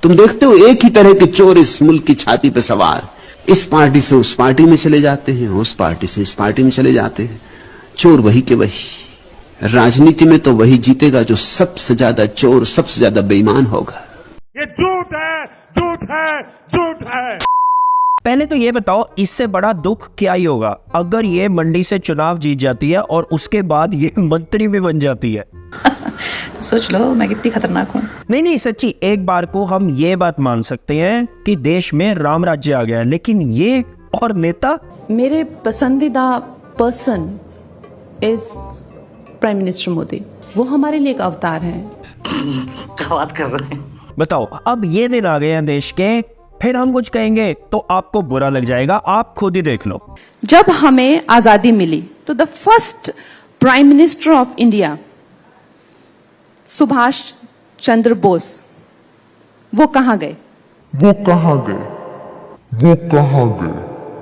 तुम देखते हो एक ही तरह के चोर इस मुल्क की छाती पे सवार, इस पार्टी से उस पार्टी में चले जाते हैं, उस पार्टी से इस पार्टी में चले जाते हैं। चोर वही के वही। राजनीति में तो वही जीतेगा जो सबसे ज्यादा चोर, सबसे ज्यादा बेईमान होगा। ये झूठ है, झूठ है, झूठ है। पहले तो ये बताओ, इससे बड़ा दुख क्या ही होगा अगर ये मंडी से चुनाव जीत जाती है और उसके बाद ये मंत्री भी बन जाती है। सोच लो मैं कितनी खतरनाक हूँ। नहीं सच्ची, एक बार को हम ये बात मान सकते हैं कि देश में राम राज्य आ गया है, लेकिन ये और नेता। मेरे पसंदीदा person is prime minister Modi. वो हमारे लिए एक अवतार है। क्या बात कर रहे हैं? बताओ, अब ये दिन आ गए हैं देश के, फिर हम कुछ कहेंगे तो आपको बुरा लग जाएगा। आप खुद ही देख लो। जब हमें आजादी मिली तो the first prime minister of India Subhash Chandra Bose, वो कहां गए? वो कहां गए? वो कहां गए?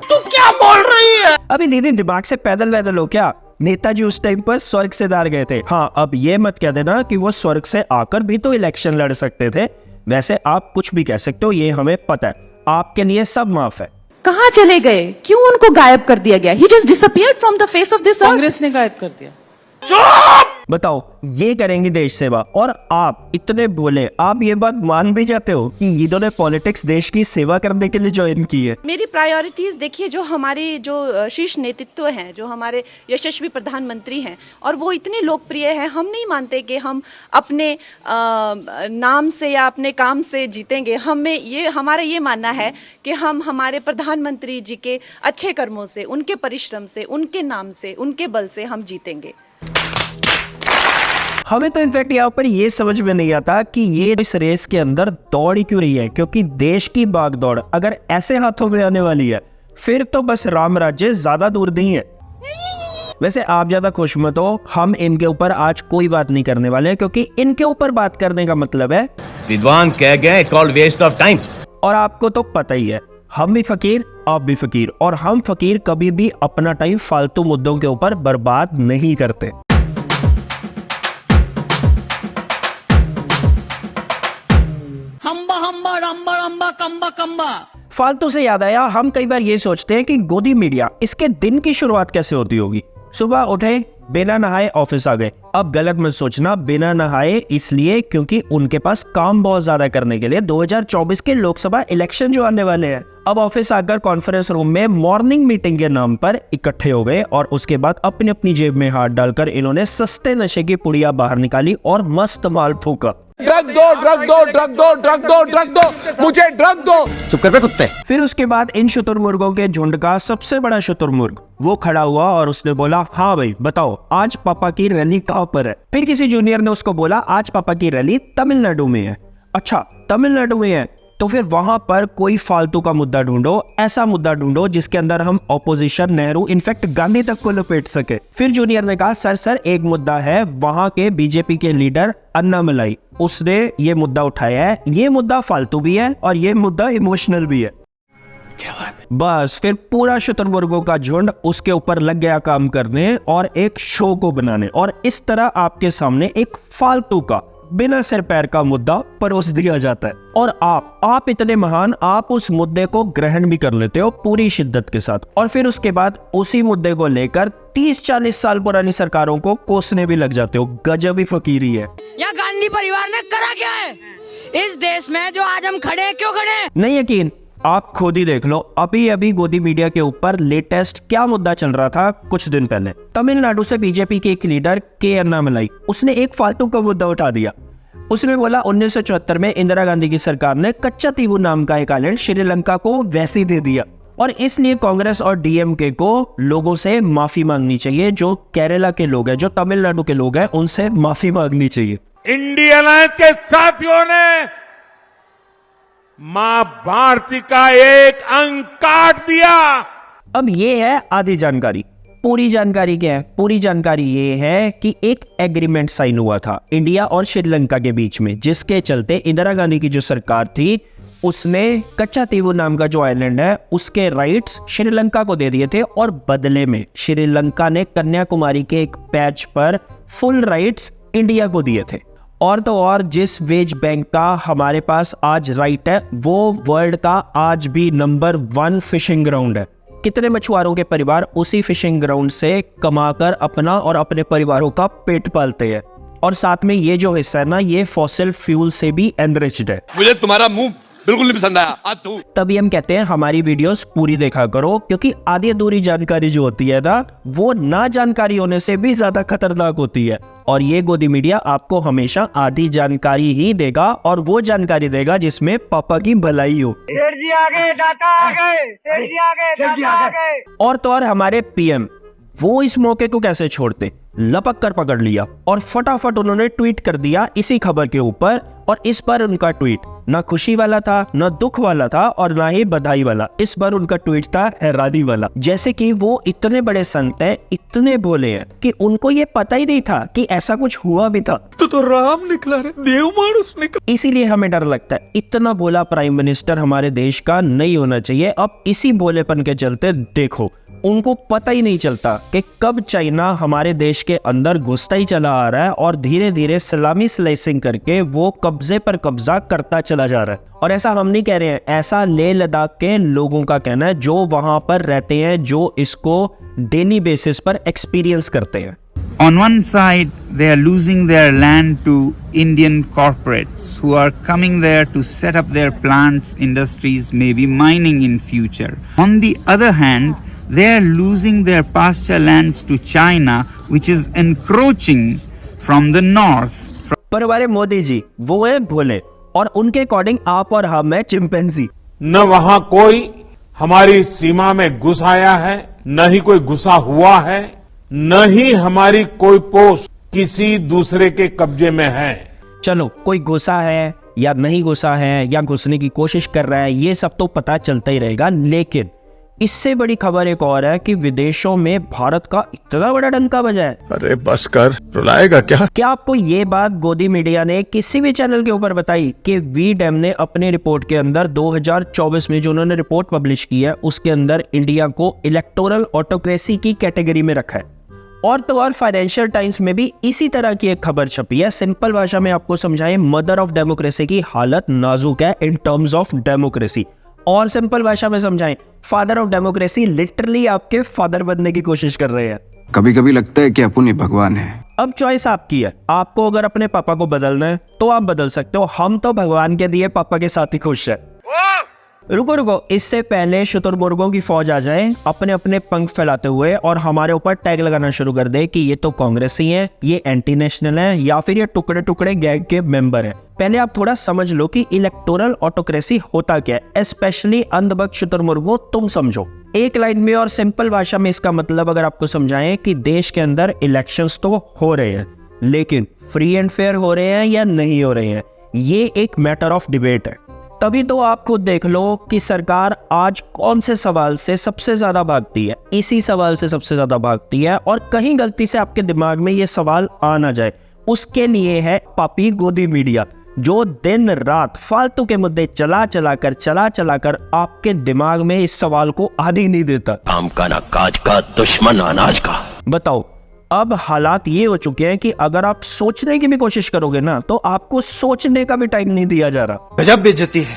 तू क्या बोल रही है? अभी दीदी दिमाग से पैदल वैदल हो क्या? नेताजी उस टाइम पर स्वर्ग से दार गए थे। हाँ, अब ये मत कह देना कि वो स्वर्ग से आकर भी तो इलेक्शन लड़ सकते थे। वैसे आप कुछ भी कह सकते हो, ये हमें पता है। आपके लिए सब माफ है। कहां चले गए? क्यों उनको गायब कर दिया गया? He just disappeared from the face of this earth. Congress ने गायब कर दिया। बताओ, ये करेंगी देश सेवा और आप इतने बोले, आप ये बात मान भी जाते हो कि इन्होंने पॉलिटिक्स देश की सेवा करने के लिए ज्वाइन की है? मेरी प्रायोरिटीज देखिए, जो हमारी जो शीर्ष नेतृत्व हैं, जो हमारे यशस्वी प्रधानमंत्री हैं, और वो इतने लोकप्रिय हैं, हम नहीं मानते कि हम अपने नाम से या अपने काम से जीतेंगे। हमारा ये मानना है कि हम हमारे प्रधानमंत्री जी के अच्छे कर्मों से, उनके परिश्रम से, उनके नाम से, उनके बल से हम जीतेंगे। हमें तो इनफैक्ट यहाँ पर ये समझ में नहीं आता कि ये इस रेस के अंदर दौड़ ही क्यों रही है, क्योंकि देश की बागदौड़ अगर ऐसे हाथों में आने वाली है फिर तो बस राम राज्य ज्यादा दूर नहीं है। वैसे आप ज्यादा खुश मत हो, हम इनके ऊपर आज कोई बात नहीं करने वाले, क्योंकि इनके ऊपर बात करने का मतलब है विद्वान कह गए it's called waste of time. और आपको तो पता ही है, हम भी फकीर, आप भी फकीर, और हम फकीर कभी भी अपना टाइम फालतू मुद्दों के ऊपर बर्बाद नहीं करते। हम्बा हम्बा रम्बा रम्बा कम्बा कम्बा। फालतू से याद आया, हम कई बार ये सोचते हैं कि गोदी मीडिया, इसके दिन की शुरुआत कैसे होती होगी। सुबह उठे, बिना नहाए ऑफिस आ गए। अब गलत मत सोचना, बिना नहाए इसलिए क्योंकि उनके पास काम बहुत ज्यादा करने के लिए 2024 के लोकसभा इलेक्शन जो आने वाले हैं। अब ऑफिस आकर कॉन्फ्रेंस रूम में मॉर्निंग मीटिंग के नाम पर इकट्ठे हो गए और उसके बाद अपनी अपनी जेब में हाथ डालकर इन्होंने सस्ते नशे की पुड़िया बाहर निकाली और मस्त माल फूका। ड्रग दो, ड्रग दो, ड्रग दो, ड्रग दो, ड्रग दो, मुझे ड्रग दो। चुप कर बे कुत्ते। फिर उसके बाद इन शुतुरमुर्गों के झुंड का सबसे बड़ा शुतुरमुर्ग वो खड़ा हुआ और उसने बोला, हाँ भाई बताओ आज पापा की रैली कहाँ पर है। फिर किसी जूनियर ने उसको बोला, आज पापा की रैली तमिलनाडु में है। अच्छा, तमिलनाडु में है तो फिर वहां पर कोई फालतू का मुद्दा ढूंढो, ऐसा मुद्दा ढूंढो जिसके अंदर हम ऑपोजिशन, नेहरू, इनफैक्ट गांधी तक को लपेट सके। फिर जूनियर ने कहा, सर एक मुद्दा है, वहां के बीजेपी के लीडर अन्नामलाई, उसने ये मुद्दा उठाया है। ये मुद्दा फालतू भी है और ये मुद्दा इमोशनल भी है। क्या बात है? बस फिर पूरा शुतुरमुर्गों का झुंड उसके ऊपर लग गया काम करने और एक शो को बनाने, और इस तरह आपके सामने एक फालतू का बिना सिर पैर का मुद्दा परोस दिया जाता है। और आप इतने महान, आप उस मुद्दे को ग्रहण भी कर लेते हो पूरी शिद्दत के साथ, और फिर उसके बाद उसी मुद्दे को लेकर 30-40 साल पुरानी सरकारों को कोसने भी लग जाते हो। गजब ही फकीरी है। या गांधी परिवार ने करा क्या है इस देश में जो आज हम खड़े हैं? क्यों खड़े हैं? नहीं यकीन, आप खुद ही देख लो। अभी गोदी मीडिया के ऊपर लेटेस्ट क्या मुद्दा चल रहा था कुछ दिन पहले। तमिलनाडु से बीजेपी के एक लीडर के अन्नामलाई, उसने एक फालतू का मुद्दा उठा दिया। उसने बोला 1974 में इंदिरा गांधी की सरकार ने कच्चा तीवू नाम का एक आइलैंड श्रीलंका को वैसे ही दे दिया, और इसलिए कांग्रेस और डीएमके को लोगों से माफी मांगनी चाहिए। जो केरला के लोग हैं, जो तमिलनाडु के लोग हैं, उनसे माफी मांगनी चाहिए। इंडियन अलायंस के साथियों ने मां भारती का एक अंक काट दिया। अब ये है आधी जानकारी। पूरी जानकारी क्या है? पूरी जानकारी ये है कि एक एग्रीमेंट साइन हुआ था इंडिया और श्रीलंका के बीच में, जिसके चलते इंदिरा गांधी की जो सरकार थी उसने कच्चा तीवू नाम का जो आइलैंड है उसके राइट्स श्रीलंका को दे दिए थे, और बदले में श्रीलंका ने कन्याकुमारी के एक पैच पर फुल राइट्स इंडिया को दिए थे। और तो और जिस वेज बैंक का हमारे पास आज राइट है, वो वर्ल्ड का आज भी नंबर 1 फिशिंग ग्राउंड है। कितने मछुआरों के परिवार उसी फिशिंग ग्राउंड से कमाकर अपना और अपने परिवारों का पेट पालते हैं। और साथ में ये जो हिस्सा है ना, ये फॉसिल फ्यूल से भी एनरिच्ड है। मुझे तुम्हारा मुंह बिल्कुल नहीं पसंद आया। तभी हम कहते हैं हमारी वीडियोस पूरी देखा करो, क्योंकि आधी अधूरी जानकारी जो होती है ना, वो ना जानकारी होने से भी ज्यादा खतरनाक होती है। और ये गोदी मीडिया आपको हमेशा आधी जानकारी ही देगा, और वो जानकारी देगा जिसमें पापा की भलाई हो। और तो और हमारे पीएम, वो इस मौके को कैसे छोड़ते, लपक कर पकड़ लिया और फटाफट उन्होंने ट्वीट कर दिया इसी खबर के ऊपर। और इस बार उनका ट्वीट ना खुशी वाला था, ना दुख वाला था, और ना ही बधाई वाला। इस बार उनका ट्वीट था हैरानी वाला। जैसे कि वो इतने बड़े संत हैं, इतने बोले हैं कि उनको ये पता ही नहीं था कि ऐसा कुछ हुआ भी था। तो राम निकला रे, देव मानुस निकला। इसीलिए हमें डर लगता है, इतना बोला प्राइम मिनिस्टर हमारे देश का नहीं होना चाहिए। अब इसी बोलेपन के चलते देखो, उनको पता ही नहीं चलता कि कब चाइना हमारे देश के अंदर घुसता ही चला आ रहा है, और धीरे धीरे सलामी स्लाइसिंग करके वो कब्जे पर कब्जा करता चला जा रहा है। और ऐसा हम नहीं कह रहे हैं, ऐसा लेह लद्दाख के लोगों का कहना है जो वहां पर रहते हैं, जो इसको डेली बेसिस पर एक्सपीरियंस करते हैं। On one side, they are losing their land to Indian corporates who are coming there to set up their plants, industries, maybe mining in future. On the other hand, they are losing their pasture lands to China, which is encroaching from the north. पर हमारे मोदी जी वो है भोले, और उनके according आप और हम है चिंपैंजी। न वहां कोई हमारी सीमा में घुस आया है, न ही कोई घुसा हुआ है, न ही हमारी कोई पोस्ट किसी दूसरे के कब्जे में है। चलो, कोई घुसा है या नहीं घुसा है या घुसने की कोशिश कर रहा है, ये सब तो पता चलता ही रहेगा। लेकिन इससे बड़ी खबर एक और है कि विदेशों में भारत का इतना बड़ा डंका बजा है। अरे बस कर, रुलाएगा क्या आपको ये बात गोदी मीडिया ने किसी भी चैनल के ऊपर बताई कि वी डैम ने अपनी रिपोर्ट के अंदर 2024 में जो उन्होंने रिपोर्ट पब्लिश की है, उसके अंदर इंडिया को इलेक्टोरल ऑटोक्रेसी की कैटेगरी में रखा है। और तो और फाइनेंशियल टाइम्स में भी इसी तरह की एक खबर छपी है। सिंपल भाषा में आपको समझाएं, मदर ऑफ डेमोक्रेसी की हालत नाजुक है इन टर्म्स ऑफ डेमोक्रेसी। और सिंपल भाषा में समझाएं, फादर ऑफ डेमोक्रेसी लिटरली आपके फादर बनने की कोशिश कर रहे हैं। कभी कभी लगता है कि अपन ही भगवान है। अब चॉइस आपकी है, आपको अगर अपने पापा को बदलना है तो आप बदल सकते हो। हम तो भगवान के दिए पापा के साथ ही खुश है। रुको, इससे पहले शुतुरमुर्गों की फौज आ जाए अपने अपने पंख फैलाते हुए और हमारे ऊपर टैग लगाना शुरू कर दे कि ये तो कांग्रेसी है, ये एंटी नेशनल है, या फिर ये टुकड़े टुकड़े गैंग के मेंबर है। पहले आप थोड़ा समझ लो कि इलेक्टोरल ऑटोक्रेसी होता क्या है। स्पेशली अंधभक्त शुतुरमुर्गों, तुम समझो। एक लाइन में और सिंपल भाषा में इसका मतलब अगर आपको समझाएं कि देश के अंदर इलेक्शंस तो हो रहे हैं, लेकिन फ्री एंड फेयर हो रहे हैं या नहीं हो रहे हैं, ये एक मैटर ऑफ डिबेट है। तभी तो आप खुद देख लो कि सरकार आज कौन से सवाल से सबसे ज्यादा भागती है। इसी सवाल से सबसे ज्यादा भागती है, और कहीं गलती से आपके दिमाग में ये सवाल आ ना जाए, उसके लिए है पापी गोदी मीडिया, जो दिन रात फालतू के मुद्दे चला चला कर आपके दिमाग में इस सवाल को आने नहीं देता। काम का ना काज का, दुश्मन अनाज का। बताओ, अब हालात ये हो चुके हैं कि अगर आप सोचने की भी कोशिश करोगे ना, तो आपको सोचने का भी टाइम नहीं दिया जा रहा। गजब बेइज्जती है।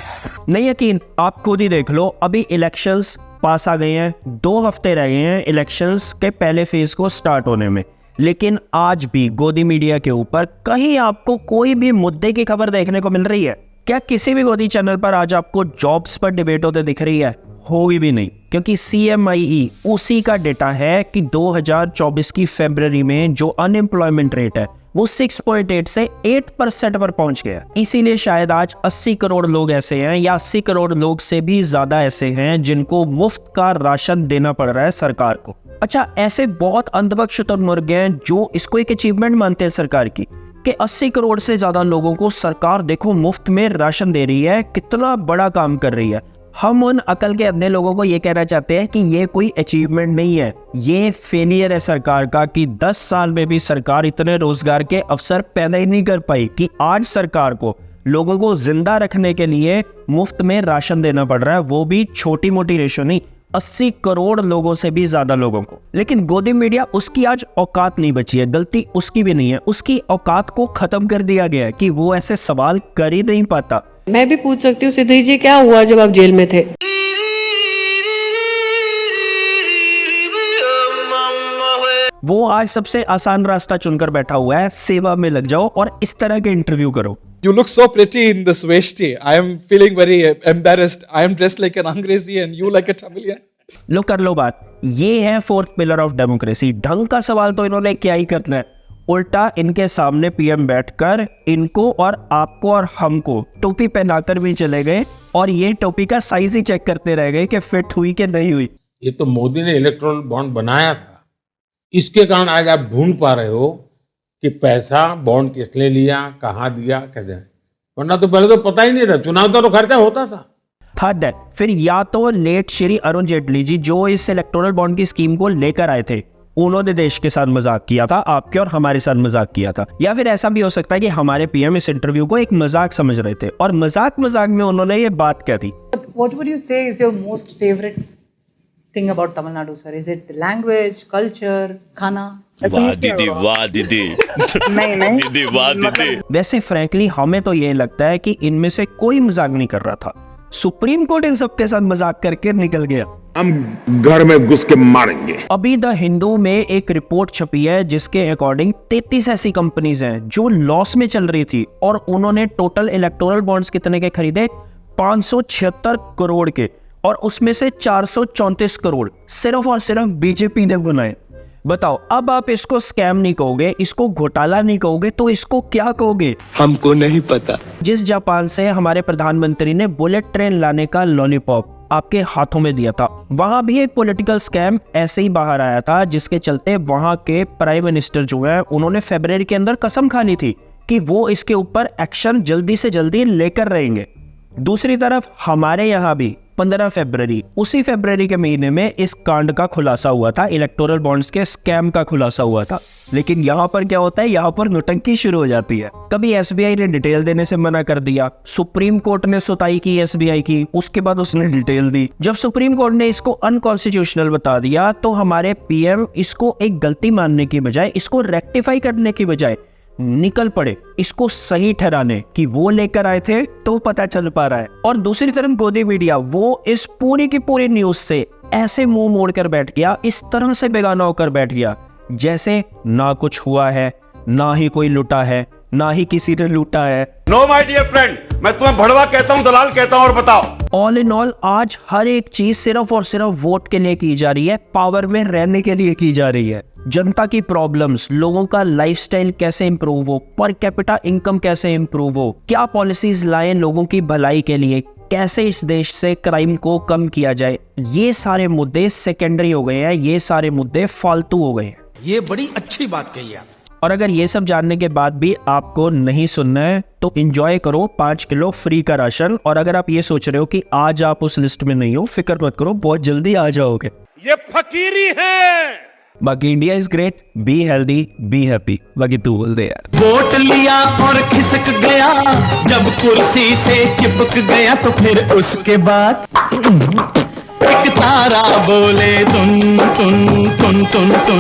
नहीं यकीन, आप खुद ही देख लो। अभी इलेक्शंस पास आ गए हैं, 2 हफ्ते रह गए हैं इलेक्शंस के पहले फेज को स्टार्ट होने में, लेकिन आज भी गोदी मीडिया के ऊपर कहीं आपको कोई भी मुद्दे की खबर देखने को मिल रही है क्या? किसी भी गोदी चैनल पर आज आपको जॉब्स पर डिबेट होते दिख रही है? होगी भी नहीं, क्योंकि CMIE उसी का डेटा है कि 2024 की फरवरी में जो अनएम्प्लॉयमेंट रेट है वो 6.8 से 8% पर पहुंच गया। इसीलिए शायद आज 80 करोड़ लोग ऐसे हैं, या 80 करोड़ लोग से भी ज्यादा ऐसे हैं जिनको मुफ्त का राशन देना पड़ रहा है सरकार को। अच्छा, ऐसे बहुत अंधभक्त शुतुरमुर्ग हैं जो इसको एक अचीवमेंट मानते हैं सरकार की, कि 80 करोड़ से ज्यादा लोगों को सरकार देखो मुफ्त में राशन दे रही है, कितना बड़ा काम कर रही है। हम उन अकल के अंधे लोगों को ये कहना चाहते हैं कि ये कोई अचीवमेंट नहीं है, ये फेलियर है सरकार का, कि 10 साल में भी सरकार इतने रोजगार के अवसर पैदा ही नहीं कर पाई कि आज सरकार को लोगों को जिंदा रखने के लिए मुफ्त में राशन देना पड़ रहा है, वो भी छोटी मोटी रेशो नहीं, 80 करोड़ लोगों से भी ज्यादा लोगों को। लेकिन गोदी मीडिया, उसकी आज औकात नहीं बची है, गलती उसकी भी नहीं है, उसकी औकात को खत्म कर दिया गया है कि वो ऐसे सवाल कर ही नहीं पाता। मैं भी पूछ सकती हूँ सिद्धि जी, क्या हुआ जब आप जेल में थे? वो आज सबसे आसान रास्ता चुनकर बैठा हुआ है, सेवा में लग जाओ और इस तरह के इंटरव्यू करो। You look so pretty in this veshti. I am feeling very embarrassed. I am dressed like an Angrezi and you like a Tamilian. लो कर लो बात। ये है फोर्थ पिलर ऑफ डेमोक्रेसी। ढंग का सवाल तो इन्होंने क्या ही करना है, उल्टा इनके सामने पीएम बैठकर इनको और आपको और हमको टोपी पहनाकर भी चले गए और ये टोपी का साइज ही चेक करते रह गए कि फिट हुई कि नहीं हुई। ये तो मोदी ने इलेक्टोरल बॉन्ड बनाया था, इसके कारण आज आप ढूंढ पा रहे हो कि पैसा बॉन्ड किसने लिया, कहाँ दिया, कैसे। वरना तो पहले तो पता ही नहीं था, चुनाव तो खर्चा होता था। थर्ड है, फिर या तो लेट श्री अरुण जेटली जी जो इस इलेक्टोरल बॉन्ड की स्कीम को लेकर आए थे, उन्होंने देश के साथ मजाक किया था, आपके और हमारे साथ मजाक किया था, या फिर ऐसा भी हो सकता है कि हमारे पीएम इस इंटरव्यू को एक मजाक समझ रहे थे और मजाक में उन्होंने ये बात कह दी। What would you say is your most favorite thing about Tamil Nadu, sir? Is it the language, culture, खाना? वाह दीदी, वाह दीदी। नहीं दीदी, वाह दीदी। वैसे फ्रैंकली हमें तो ये लगता है कि इनमें से कोई मजाक नहीं कर रहा था, सुप्रीम कोर्ट इन सबके साथ मजाक करके निकल गया। हम घर में घुस के मारेंगे। अभी द हिंदू में एक रिपोर्ट छपी है जिसके अकॉर्डिंग 33 ऐसी कंपनीज हैं जो लॉस में चल रही थी और उन्होंने टोटल इलेक्टोरल बॉन्ड्स कितने के खरीदे, 576 करोड़ के, और उसमें से 434 करोड़ सिर्फ और सिर्फ बीजेपी ने बनाए। बताओ, अब आप इसको स्कैम नहीं कहोगे, इसको घोटाला नहीं कहोगे, तो इसको क्या कहोगे? हमको नहीं पता। जिस जापान से हमारे प्रधानमंत्री ने बुलेट ट्रेन लाने का लॉलीपॉप आपके हाथों में दिया था, वहां भी एक पॉलिटिकल स्कैम ऐसे ही बाहर आया था, जिसके चलते वहां के प्राइम मिनिस्टर जो है उन्होंने फरवरी के अंदर कसम खा ली थी कि वो इसके ऊपर एक्शन जल्दी से जल्दी लेकर रहेंगे। दूसरी तरफ हमारे यहाँ भी 15 फरवरी, उसी फरवरी के महीने में इस कांड का खुलासा हुआ था, इलेक्टोरल बॉन्ड्स के स्कैम का खुलासा हुआ था। लेकिन यहाँ पर क्या होता है, यहाँ पर नौटंकी शुरू हो जाती है। कभी एसबीआई ने डिटेल देने से मना कर दिया, सुप्रीम कोर्ट ने सुताई की एसबीआई की, उसके बाद उसने डिटेल दी। जब सुप्रीम कोर्ट ने इसको अनकॉन्स्टिट्यूशनल बता दिया तो हमारे पीएम इसको एक गलती मानने की बजाय, इसको रेक्टिफाई करने की बजाय निकल पड़े इसको सही ठहराने कि वो लेकर आए थे तो पता चल पा रहा है। और दूसरी तरफ गोदी मीडिया, वो इस पूरी की पूरी न्यूज से ऐसे मुंह मोड़ कर बैठ गया, इस तरह से बेगाना होकर बैठ गया जैसे ना कुछ हुआ है, ना ही कोई लुटा है, ना ही किसी ने लूटा है। नो माय डियर फ्रेंड, मैं तुम्हें भड़वा कहता हूँ, दलाल कहता हूँ, और बताओ। ऑल इन ऑल आज हर एक चीज सिर्फ और सिर्फ वोट के लिए की जा रही है, पावर में रहने के लिए की जा रही है। जनता की प्रॉब्लम्स, लोगों का लाइफस्टाइल कैसे इंप्रूव हो, पर कैपिटा इनकम कैसे इंप्रूव हो, क्या पॉलिसीज लाएं लोगों की भलाई के लिए, कैसे इस देश से क्राइम को कम किया जाए, ये सारे मुद्दे सेकेंडरी हो गए हैं, ये सारे मुद्दे फालतू हो गए हैं। ये बड़ी अच्छी बात कही आप। और अगर ये सब जानने के बाद भी आपको नहीं सुनना है तो एंजॉय करो 5 किलो फ्री का राशन। और अगर आप ये सोच रहे हो कि आज आप उस लिस्ट में नहीं हो, फिक्र मत करो, बहुत जल्दी आ जाओगे। ये फकीरी है। बाकी India is great, be healthy, be happy. बाकी तू बोल दे यार। वोट लिया और खिसक गया, जब कुर्सी से चिपक गया तो फिर उसके बाद एक तारा बोले तुन तुन तुन तुन तुन।